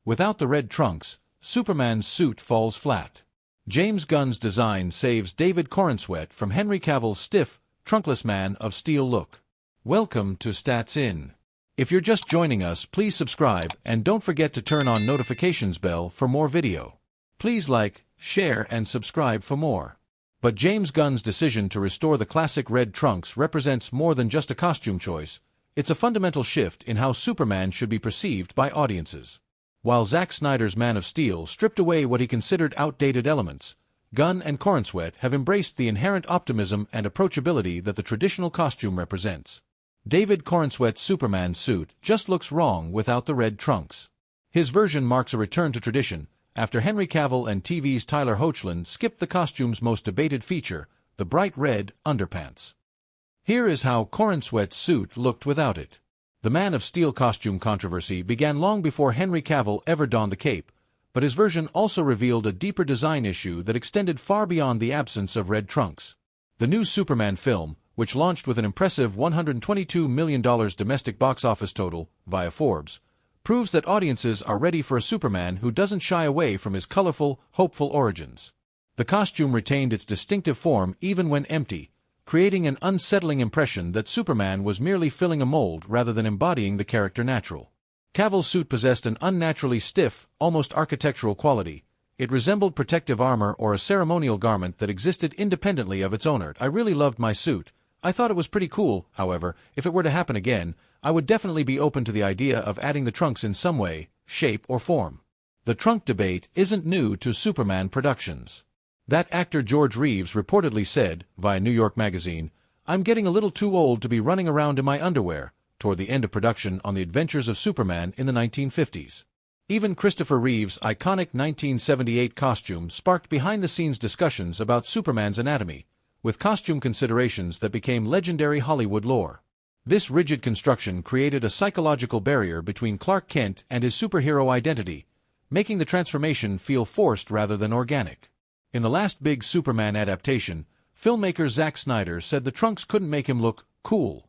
Without the red trunks, Superman's suit falls flat. James Gunn's design saves David Corenswet from Henry Cavill's stiff, trunkless Man of Steel look. Welcome to Stats In. If you're just joining us, please subscribe and don't forget to turn on notifications bell for more video. Please like, share and subscribe for more. But James Gunn's decision to restore the classic red trunks represents more than just a costume choice. It's a fundamental shift in how Superman should be perceived by audiences. While Zack Snyder's Man of Steel stripped away what he considered outdated elements, Gunn and Corenswet have embraced the inherent optimism and approachability that the traditional costume represents. David Corenswet's Superman suit just looks wrong without the red trunks. His version marks a return to tradition, after Henry Cavill and TV's Tyler Hoechlin skipped the costume's most debated feature, the bright red underpants. Here is how Corenswet's suit looked without it. The Man of Steel costume controversy began long before Henry Cavill ever donned the cape, but his version also revealed a deeper design issue that extended far beyond the absence of red trunks. The new Superman film, which launched with an impressive $122 million domestic box office total, via Forbes, proves that audiences are ready for a Superman who doesn't shy away from his colorful, hopeful origins. The costume retained its distinctive form even when empty, creating an unsettling impression that Superman was merely filling a mold rather than embodying the character natural. Cavill's suit possessed an unnaturally stiff, almost architectural quality. It resembled protective armor or a ceremonial garment that existed independently of its owner. I really loved my suit. I thought it was pretty cool. However, if it were to happen again, I would definitely be open to the idea of adding the trunks in some way, shape or form. The trunk debate isn't new to Superman productions. That actor George Reeves reportedly said, via New York Magazine, "I'm getting a little too old to be running around in my underwear," toward the end of production on The Adventures of Superman in the 1950s. Even Christopher Reeve's iconic 1978 costume sparked behind-the-scenes discussions about Superman's anatomy, with costume considerations that became legendary Hollywood lore. This rigid construction created a psychological barrier between Clark Kent and his superhero identity, making the transformation feel forced rather than organic. In the last big Superman adaptation, filmmaker Zack Snyder said the trunks couldn't make him look cool.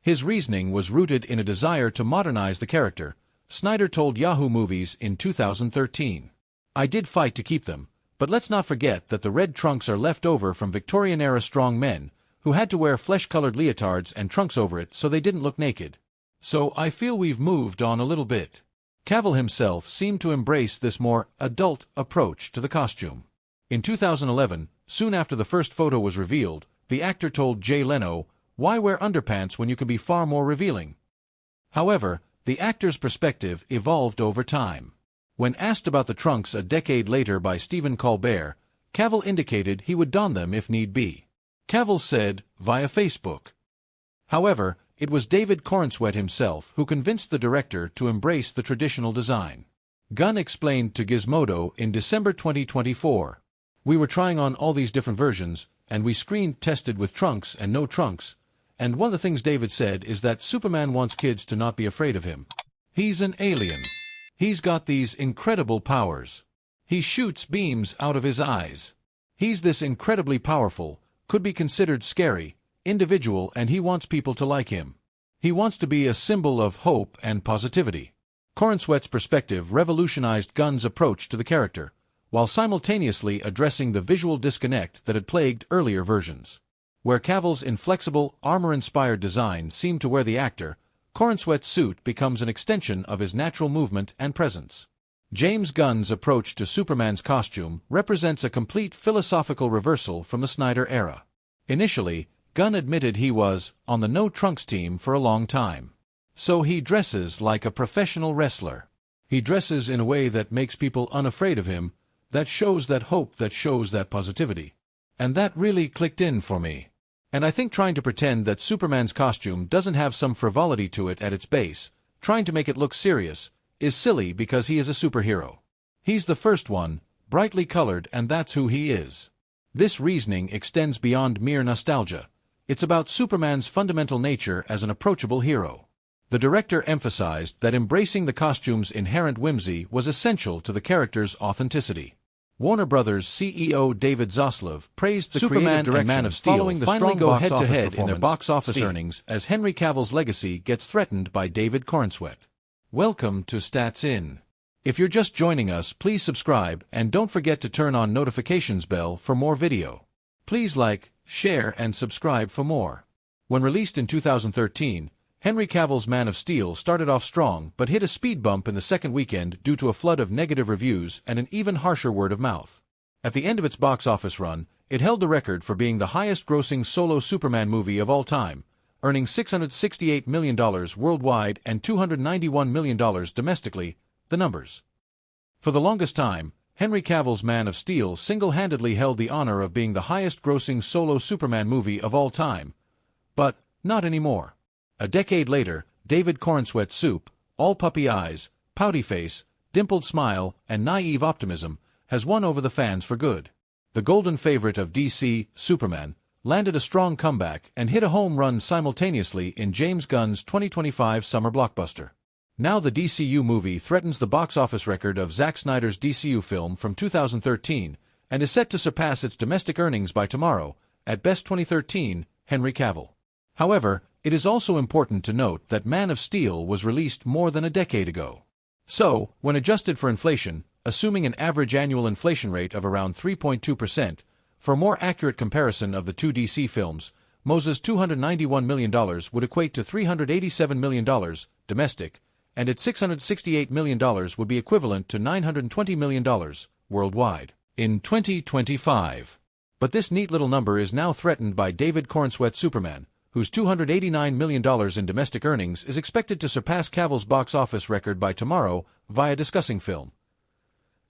His reasoning was rooted in a desire to modernize the character, Snyder told Yahoo Movies in 2013. "I did fight to keep them, but let's not forget that the red trunks are left over from Victorian-era strong men, who had to wear flesh-colored leotards and trunks over it so they didn't look naked. So I feel we've moved on a little bit." Cavill himself seemed to embrace this more adult approach to the costume. In 2011, soon after the first photo was revealed, the actor told Jay Leno, "Why wear underpants when you can be far more revealing?" However, the actor's perspective evolved over time. When asked about the trunks a decade later by Stephen Colbert, Cavill indicated he would don them if need be. Cavill said, via Facebook. However, it was David Corenswet himself who convinced the director to embrace the traditional design. Gunn explained to Gizmodo in December 2024, "We were trying on all these different versions, and we tested with trunks and no trunks, and one of the things David said is that Superman wants kids to not be afraid of him. He's an alien. He's got these incredible powers. He shoots beams out of his eyes. He's this incredibly powerful, could be considered scary, individual, and he wants people to like him. He wants to be a symbol of hope and positivity." Corenswet's perspective revolutionized Gunn's approach to the character, while simultaneously addressing the visual disconnect that had plagued earlier versions. Where Cavill's inflexible, armor-inspired design seemed to wear the actor, Corenswet's suit becomes an extension of his natural movement and presence. James Gunn's approach to Superman's costume represents a complete philosophical reversal from the Snyder era. Initially, Gunn admitted he was on the no-trunks team for a long time. So he dresses like a professional wrestler. He dresses in a way that makes people unafraid of him, that shows that hope, that shows that positivity. And that really clicked in for me. And I think trying to pretend that Superman's costume doesn't have some frivolity to it at its base, trying to make it look serious, is silly because he is a superhero. He's the first one, brightly colored, and that's who he is. This reasoning extends beyond mere nostalgia. It's about Superman's fundamental nature as an approachable hero. The director emphasized that embracing the costume's inherent whimsy was essential to the character's authenticity. Warner Bros. CEO David Zaslav praised the Superman and Man of Steel following the strong go head-to-head in their box office earnings as Henry Cavill's legacy gets threatened by David Corenswet. Welcome to Stats In. If you're just joining us, please subscribe and don't forget to turn on notifications bell for more video. Please like, share and subscribe for more. When released in 2013, Henry Cavill's Man of Steel started off strong but hit a speed bump in the second weekend due to a flood of negative reviews and an even harsher word of mouth. At the end of its box office run, it held the record for being the highest-grossing solo Superman movie of all time, earning $668 million worldwide and $291 million domestically, the numbers. For the longest time, Henry Cavill's Man of Steel single-handedly held the honor of being the highest-grossing solo Superman movie of all time. But not anymore. A decade later, David Corenswet's Soup, all puppy eyes, pouty face, dimpled smile, and naive optimism, has won over the fans for good. The golden favorite of DC, Superman, landed a strong comeback and hit a home run simultaneously in James Gunn's 2025 summer blockbuster. Now the DCU movie threatens the box office record of Zack Snyder's DCU film from 2013 and is set to surpass its domestic earnings by tomorrow, at best 2013, Henry Cavill. However, it is also important to note that Man of Steel was released more than a decade ago. So, when adjusted for inflation, assuming an average annual inflation rate of around 3.2%, for a more accurate comparison of the two DC films, Moses' $291 million would equate to $387 million, domestic, and its $668 million would be equivalent to $920 million, worldwide, in 2025. But this neat little number is now threatened by David Corenswet's Superman, whose $289 million in domestic earnings is expected to surpass Cavill's box office record by tomorrow via discussing film.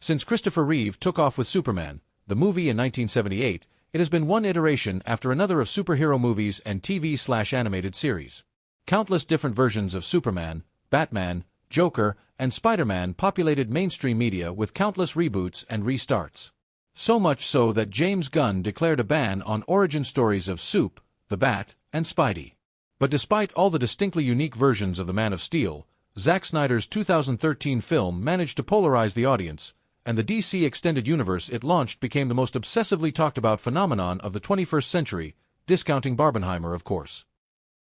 Since Christopher Reeve took off with Superman, the movie in 1978, it has been one iteration after another of superhero movies and TV/animated series. Countless different versions of Superman, Batman, Joker, and Spider-Man populated mainstream media with countless reboots and restarts. So much so that James Gunn declared a ban on origin stories of Soup, the Bat, and Spidey. But despite all the distinctly unique versions of the Man of Steel, Zack Snyder's 2013 film managed to polarize the audience, and the DC Extended Universe it launched became the most obsessively talked about phenomenon of the 21st century, discounting Barbenheimer, of course.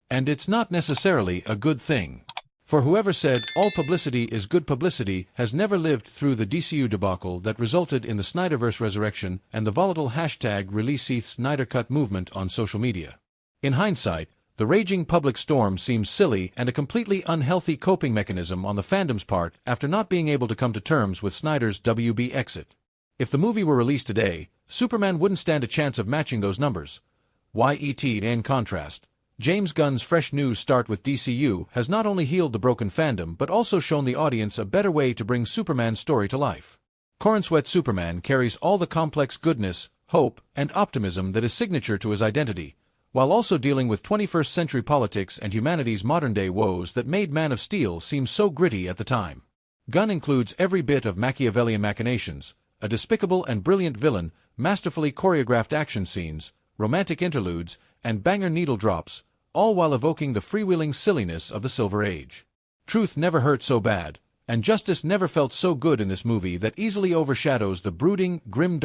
And it's not necessarily a good thing. For whoever said all publicity is good publicity has never lived through the DCU debacle that resulted in the Snyderverse resurrection and the volatile #ReleaseSnyderCut movement on social media. In hindsight, the raging public storm seems silly and a completely unhealthy coping mechanism on the fandom's part after not being able to come to terms with Snyder's WB exit. If the movie were released today, Superman wouldn't stand a chance of matching those numbers. Yet, in contrast, James Gunn's fresh new start with DCU has not only healed the broken fandom but also shown the audience a better way to bring Superman's story to life. Corenswet's Superman carries all the complex goodness, hope, and optimism that is signature to his identity, while also dealing with 21st century politics and humanity's modern-day woes that made Man of Steel seem so gritty at the time. Gunn includes every bit of Machiavellian machinations, a despicable and brilliant villain, masterfully choreographed action scenes, romantic interludes, and banger needle drops, all while evoking the freewheeling silliness of the Silver Age. Truth never hurt so bad, and justice never felt so good in this movie that easily overshadows the brooding, grim